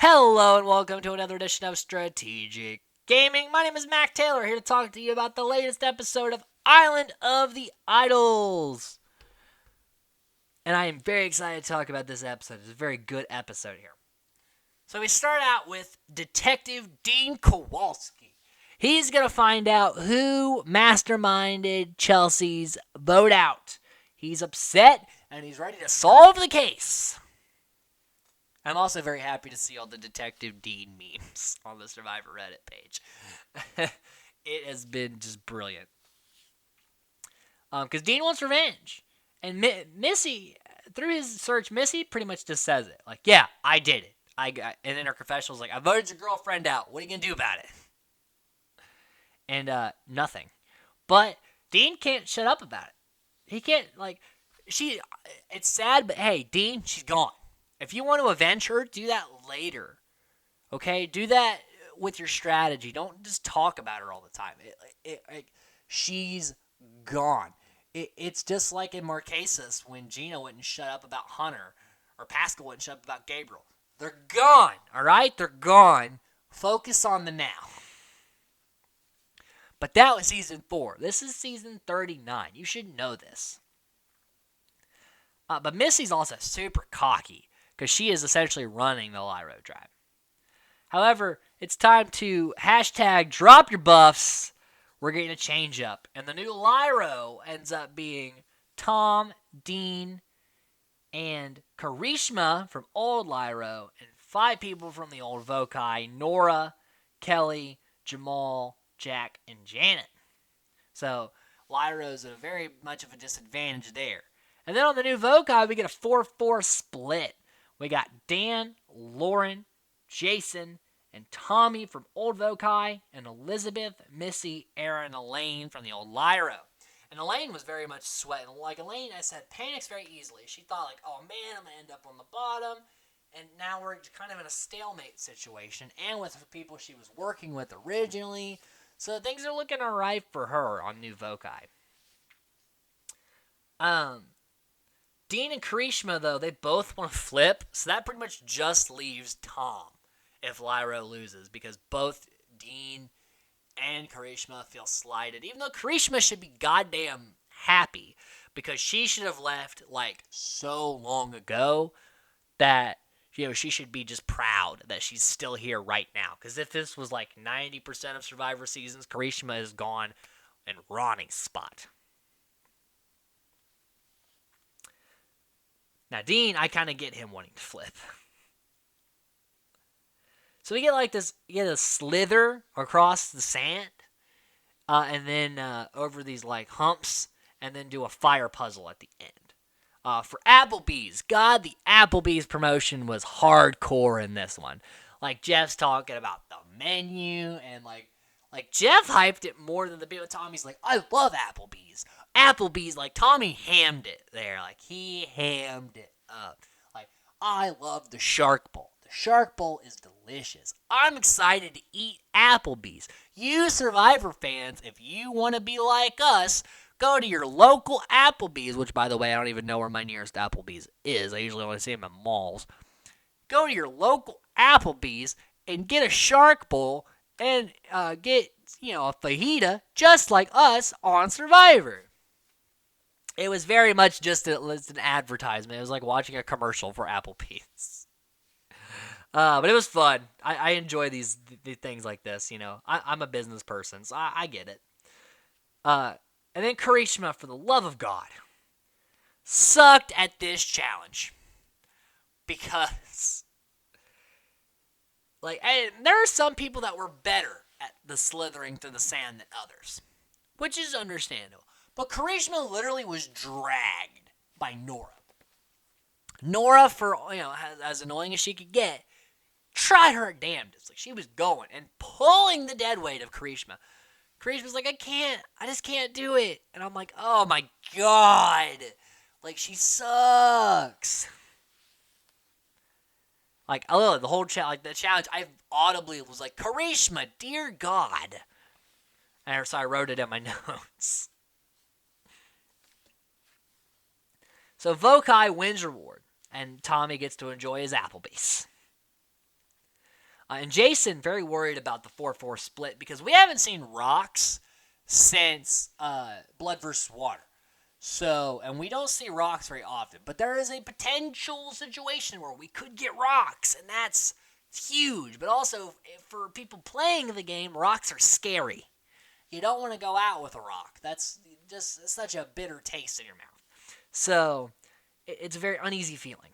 Hello and welcome to another edition of Strategic Gaming. My name is Mac Taylor, here to talk to you about the latest episode of Island of the Idols. And I am very excited to talk about this episode. It's a very good episode here. So we start out with Detective Dean Kowalski. He's going to find out who masterminded Chelsea's vote out. He's upset and he's ready to solve the case. I'm also very happy to see all the Detective Dean memes on the Survivor Reddit page. It has been just brilliant. Because Dean wants revenge. And Missy, through his search, Missy pretty much just says it. Like, yeah, I did it. And then her confessional's like, I voted your girlfriend out. What are you going to do about it? And nothing. But Dean can't shut up about it. He can't, it's sad, but hey, Dean, she's gone. If you want to avenge her, do that later. Okay? Do that with your strategy. Don't just talk about her all the time. She's gone. It's just like in Marquesas when Gina wouldn't shut up about Hunter or Pascal wouldn't shut up about Gabriel. They're gone, all right? They're gone. Focus on the now. But that was season 4. This is season 39. You should know this. But Missy's also super cocky because she is essentially running the Lairo tribe. However, it's time to hashtag drop your buffs. We're getting a change up. And the new Lairo ends up being Tom, Dean, and Karishma from old Lairo, and 5 people from the old Vokai: Nora, Kelly, Jamal, Jack, and Janet. So Lairo's at a very much of a disadvantage there. And then on the new Vokai, we get a 4-4 split. We got Dan, Lauren, Jason, and Tommy from old Vokai, and Elizabeth, Missy, Aaron, and Elaine from the old Lairo. And Elaine was very much sweating. Like Elaine, I said, panics very easily. She thought, like, oh man, I'm going to end up on the bottom. And now we're kind of in a stalemate situation, and with the people she was working with originally. So things are looking alright for her on new Vokai. Dean and Karishma, though, they both want to flip, so that pretty much just leaves Tom if Lairo loses, because both Dean and Karishma feel slighted, even though Karishma should be goddamn happy, because she should have left, like, so long ago that, you know, she should be just proud that she's still here right now, because if this was, like, 90% of Survivor seasons, Karishma is gone in Ronnie's spot. Now, Dean, I kind of get him wanting to flip. So we get like this, you get a slither across the sand, and then over these like humps, and then do a fire puzzle at the end. For Applebee's, God, the Applebee's promotion was hardcore in this one. Like Jeff's talking about the menu, and like Jeff hyped it more than the people. Tommy's like, I love Applebee's. Applebee's, like, Tommy hammed it there. Like, he hammed it up. Like, I love the Shark Bowl. The Shark Bowl is delicious. I'm excited to eat Applebee's. You Survivor fans, if you want to be like us, go to your local Applebee's, which, by the way, I don't even know where my nearest Applebee's is. I usually only see them in malls. Go to your local Applebee's and get a Shark Bowl and get, you know, a fajita just like us on Survivor. It was very much just an advertisement. It was like watching a commercial for Applebee's. But it was fun. I enjoy these things like this, you know. I'm a business person, so I get it. And then Karishma, for the love of God, sucked at this challenge. Because, like, there are some people that were better at the slithering through the sand than others, which is understandable. But Karishma literally was dragged by Nora. Nora, for, you know, as annoying as she could get, tried her damnedest. Like, she was going and pulling the dead weight of Karishma. Karishma's like, I just can't do it. And I'm like, oh my God. Like, she sucks. Like, I love the whole challenge. Like, the challenge, I audibly was like, Karishma, dear God. And so I wrote it in my notes. So Vokai wins reward, and Tommy gets to enjoy his Applebee's. And Jason very worried about the 4-4 split because we haven't seen rocks since Blood versus Water. So, and we don't see rocks very often, but there is a potential situation where we could get rocks, and that's huge. But also, for people playing the game, rocks are scary. You don't want to go out with a rock. That's just such a bitter taste in your mouth. So, it's a very uneasy feeling.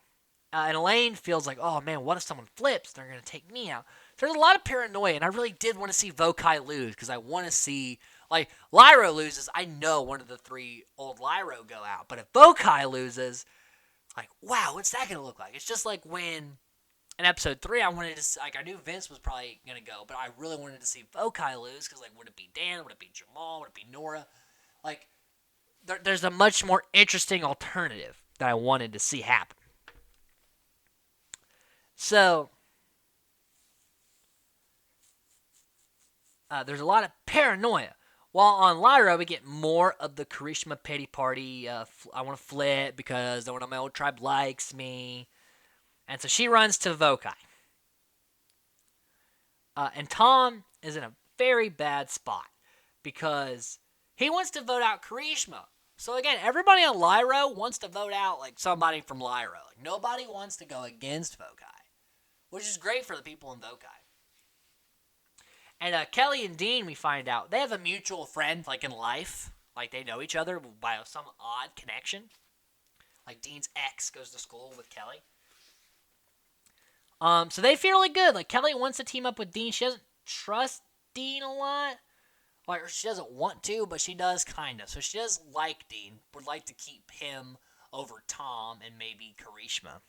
And Elaine feels like, oh man, what if someone flips? They're going to take me out. So there's a lot of paranoia, and I really did want to see Vokai lose because I want to see, like, Lairo loses. I know one of the 3 old Lairo go out. But if Vokai loses, like, wow, what's that going to look like? It's just like when in episode 3, I wanted to, like, I knew Vince was probably going to go, but I really wanted to see Vokai lose because, like, would it be Dan? Would it be Jamal? Would it be Nora? Like, there's a much more interesting alternative that I wanted to see happen. So, there's a lot of paranoia. While on Lairo, we get more of the Karishma pity party. I want to flip because no one on my old tribe likes me. And so she runs to Vokai. And Tom is in a very bad spot because he wants to vote out Karishma. So again, everybody on Lairo wants to vote out like somebody from Lairo. Like, nobody wants to go against Vokai, which is great for the people in Vokai. And Kelly and Dean, we find out, they have a mutual friend, like in life. Like they know each other by some odd connection. Like Dean's ex goes to school with Kelly. So they feel really good. Like Kelly wants to team up with Dean. She doesn't trust Dean a lot. Like she doesn't want to, but she does kind of. So she does like Dean. Would like to keep him over Tom and maybe Karishma.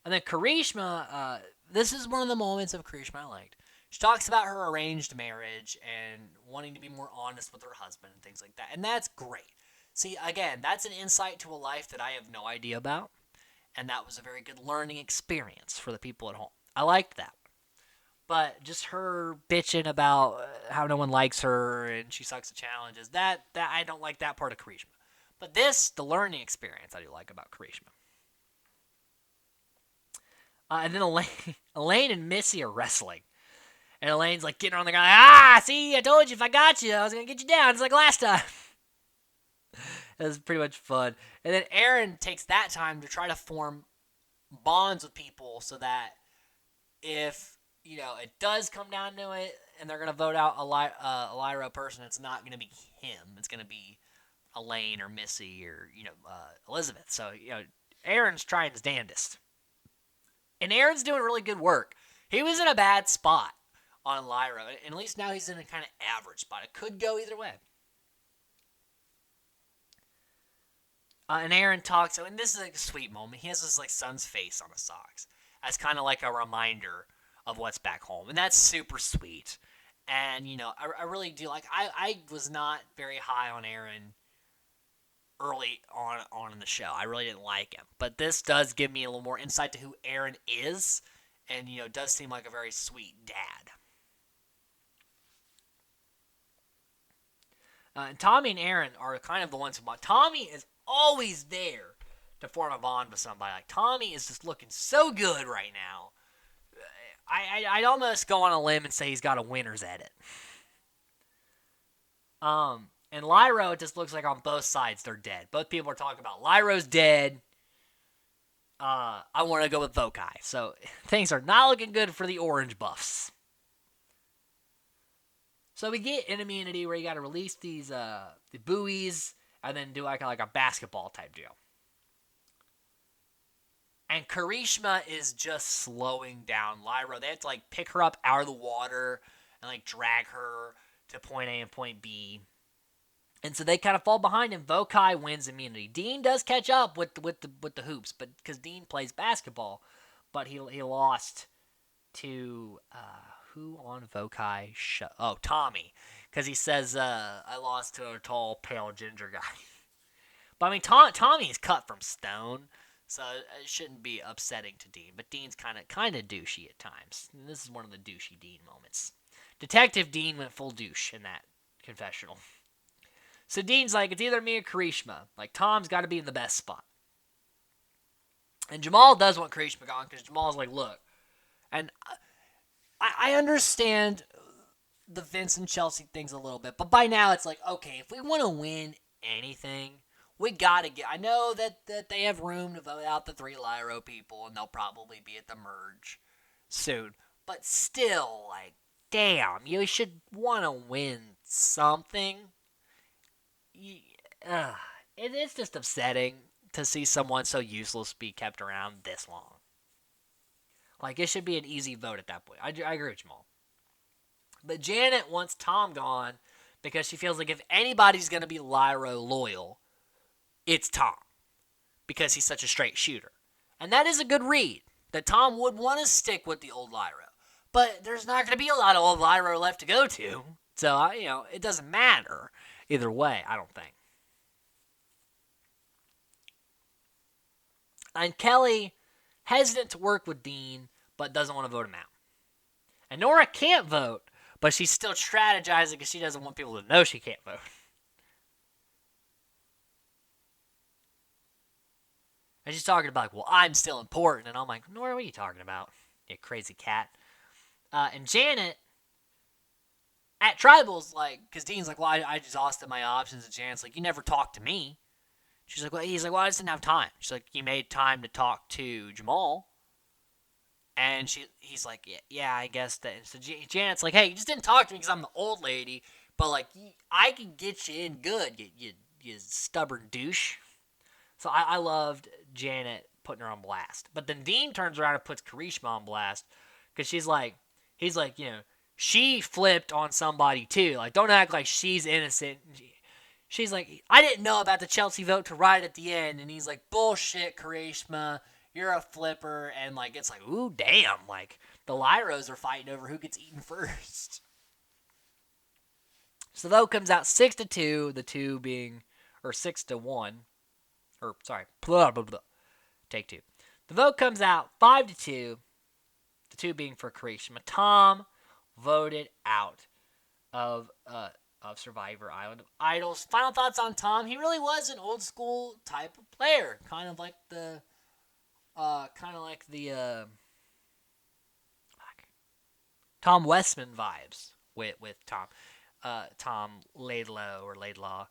And then Karishma, this is one of the moments of Karishma I liked. She talks about her arranged marriage and wanting to be more honest with her husband and things like that. And that's great. See, again, that's an insight to a life that I have no idea about. And that was a very good learning experience for the people at home. I liked that. But just her bitching about how no one likes her and she sucks at challenges, that I don't like that part of Karishma. But this, the learning experience, I do like about Karishma. And then Elaine and Missy are wrestling. And Elaine's like getting her on the guy. See, I told you if I got you, I was going to get you down. It's like last time. It was pretty much fun. And then Aaron takes that time to try to form bonds with people so that if, it does come down to it and they're going to vote out a Lairo person, it's not going to be him. It's going to be Elaine or Missy or, Elizabeth. So, Aaron's trying his damnedest. And Aaron's doing really good work. He was in a bad spot on Lairo, and at least now he's in a kind of average spot. It could go either way. And Aaron talks, and this is like a sweet moment. He has this like son's face on his socks as kind of like a reminder of what's back home, and that's super sweet. And I really do like. I was not very high on Aaron early on in the show. I really didn't like him, but this does give me a little more insight to who Aaron is, and does seem like a very sweet dad. And Tommy and Aaron are kind of the ones who bond. Tommy is always there to form a bond with somebody. Like Tommy is just looking so good right now. I'd almost go on a limb and say he's got a winner's edit. And Lairo, it just looks like on both sides they're dead. Both people are talking about Lairo's dead. I want to go with Vokai. So things are not looking good for the orange buffs. So we get an immunity where you got to release these the buoys and then do like a basketball type deal. And Karishma is just slowing down Lairo. They have to like pick her up out of the water and like drag her to point A and point B. And so they kind of fall behind, and Vokai wins immunity. Dean does catch up with the hoops, but because Dean plays basketball, but he lost to who on Vokai show? Oh, Tommy, because he says I lost to a tall, pale, ginger guy. But I mean, Tommy is cut from stone, so it shouldn't be upsetting to Dean. But Dean's kind of douchey at times. And this is one of the douchey Dean moments. Detective Dean went full douche in that confessional. So Dean's like, it's either me or Karishma. Like, Tom's got to be in the best spot. And Jamal does want Karishma gone because Jamal's like, look, And I understand the Vince and Chelsea things a little bit, but by now it's like, okay, if we want to win anything, we gotta get. I know that they have room to vote out the 3 Lairo people, and they'll probably be at the merge soon. But still, like, damn, you should want to win something. Uh, it's just upsetting to see someone so useless be kept around this long. Like, it should be an easy vote at that point. I agree with Jamal. But Janet wants Tom gone because she feels like if anybody's going to be Lairo loyal, it's Tom because he's such a straight shooter. And that is a good read, that Tom would want to stick with the old Lairo. But there's not going to be a lot of old Lairo left to go to. So, it doesn't matter either way, I don't think. And Kelly, hesitant to work with Dean, but doesn't want to vote him out. And Nora can't vote, but she's still strategizing because she doesn't want people to know she can't vote. And she's talking about, like, well, I'm still important. And I'm like, Nora, what are you talking about? You crazy cat. And Janet, at Tribals, like, because Dean's like, well, I exhausted my options. And Janet's like, you never talked to me. She's like, well, he's like, well, I just didn't have time. She's like, you made time to talk to Jamal. And he's like, yeah, I guess that. And so Janet's like, hey, you just didn't talk to me because I'm the old lady, but like, I can get you in good, you stubborn douche. So I loved Janet putting her on blast. But then Dean turns around and puts Karishma on blast because he's like, she flipped on somebody too. Like, don't act like she's innocent. She's like, I didn't know about the Chelsea vote to right at the end. And he's like, bullshit, Karishma. You're a flipper. And, like, it's like, ooh, damn. Like, the Lairos are fighting over who gets eaten first. So the vote comes out 6-2, the 2 being, or 6-1. Or, sorry, blah, blah, blah. Take 2. The vote comes out 5-2, the 2 being for Karishma. Tom voted out of Survivor Island of Idols. Final thoughts on Tom. He really was an old school type of player. Kind of like the Tom Westman vibes with Tom. Tom Laidlaw or Laidlaw.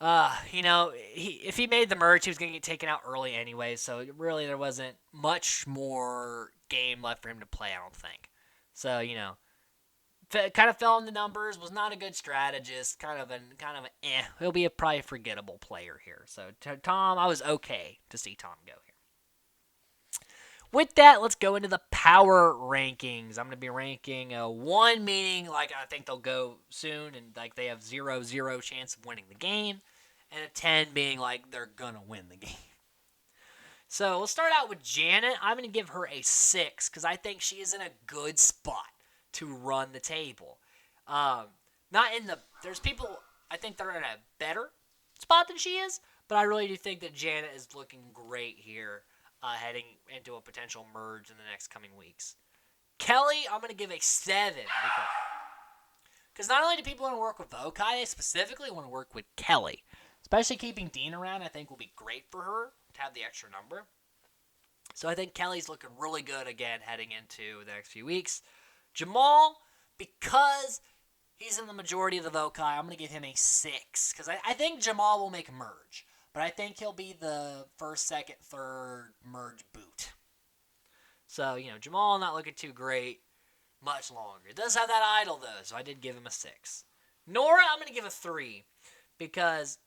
If he made the merge, he was going to get taken out early anyway, so really there wasn't much more game left for him to play, I don't think. So, kind of fell in the numbers, was not a good strategist, kind of he'll be a probably forgettable player here. So, Tom, I was okay to see Tom go here. With that, let's go into the power rankings. I'm going to be ranking 1 meaning like I think they'll go soon and like they have 0-0 chance of winning the game, and a 10 being like they're going to win the game. So we'll start out with Janet. I'm going to give her a 6 because I think she is in a good spot to run the table. There's people I think they're in a better spot than she is, but I really do think that Janet is looking great here. Heading into a potential merge in the next coming weeks. Kelly, I'm going to give a 7 because not only do people want to work with Vokai, they specifically want to work with Kelly. Especially keeping Dean around, I think will be great for her to have the extra number. So I think Kelly's looking really good again heading into the next few weeks. Jamal, because he's in the majority of the Vokai, I'm going to give him a 6 because I think Jamal will make a merge. But I think he'll be the first, second, third merge boot. So, Jamal not looking too great much longer. It does have that idol, though, so I did give him a 6. Nora, I'm going to give a 3. Because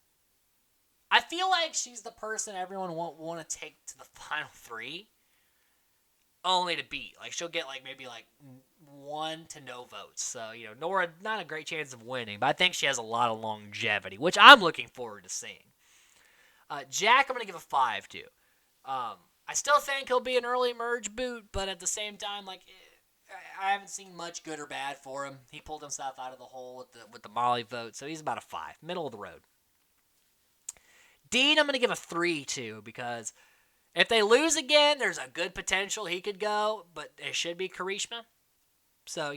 I feel like she's the person everyone won't want to take to the final 3. Only to beat. Like, she'll get, maybe 1 to no votes. So, Nora, not a great chance of winning. But I think she has a lot of longevity, which I'm looking forward to seeing. Jack, I'm going to give a 5 to. I still think he'll be an early merge boot, but at the same time, I haven't seen much good or bad for him. He pulled himself out of the hole with the Molly vote, so he's about a 5, middle of the road. Dean, I'm going to give a 3 to, because if they lose again, there's a good potential he could go, but it should be Karishma. So,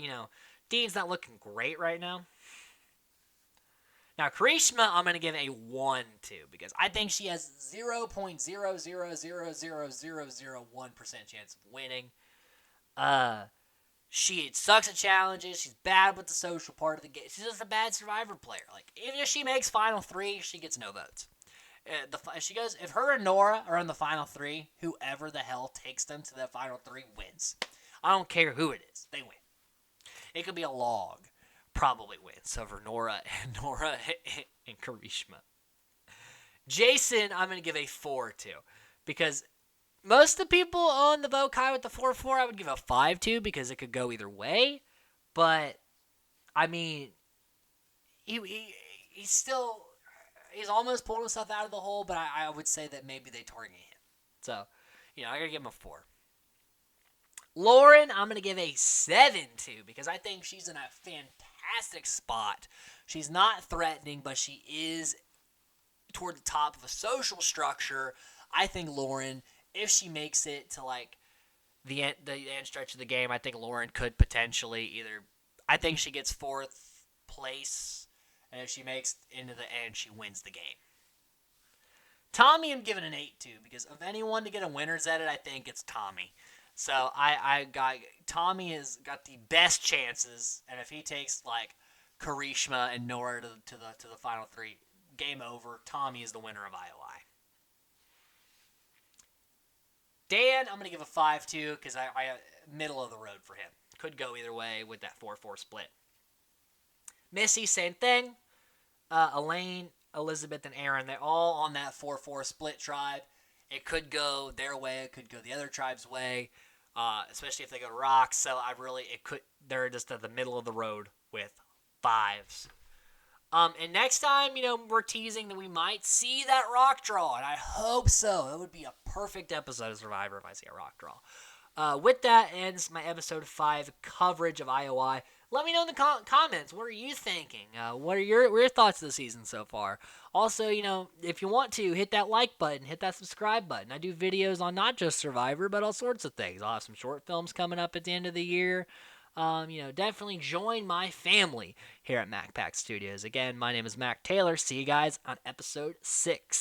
Dean's not looking great right now. Now, Karishma, I'm going to give a 1 to because I think she has 0.0000001% chance of winning. Uh, she sucks at challenges. She's bad with the social part of the game. She's just a bad Survivor player. Like, even if she makes final three, she gets no votes. She goes, if her and Nora are in the final three, whoever the hell takes them to the final three wins. I don't care who it is, they win. It could be a log, probably wins over Nora and Karishma. Jason, I'm gonna give a 4 to, because most of the people on the vote Kai with the 4-4, I would give a 5 to, because it could go either way. But I mean, he's still he's almost pulled himself out of the hole, but I would say that maybe they target him. So, I gotta give him a 4. Lauren, I'm gonna give a 7 to, because I think she's in a fantastic spot. She's not threatening, but she is toward the top of a social structure. I think Lauren, if she makes it to like the end stretch of the game, I think Lauren could potentially either. I think she gets 4th place, and if she makes into the end, she wins the game. Tommy, I'm giving an 8 to, because of anyone to get a winner's edit, I think it's Tommy. So I got Tommy has got the best chances, and if he takes like Karishma and Nora to the final three, game over. Tommy is the winner of IOI. Dan, I'm gonna give a 5 to, because I middle of the road for him. Could go either way with that 4-4 split. Missy, same thing. Elaine, Elizabeth, and Aaron, they're all on that 4-4 split tribe. It could go their way. It could go the other tribe's way, especially if they go to rocks. So they're just at the middle of the road with 5s. And next time, we're teasing that we might see that rock draw, and I hope so. That would be a perfect episode of Survivor if I see a rock draw. With that ends my episode 5 coverage of IOI. Let me know in the comments, what are you thinking? What are your thoughts of the season so far? Also, if you want to, hit that like button, hit that subscribe button. I do videos on not just Survivor, but all sorts of things. I'll have some short films coming up at the end of the year. Definitely join my family here at MacPack Studios. Again, my name is Mac Taylor. See you guys on episode 6.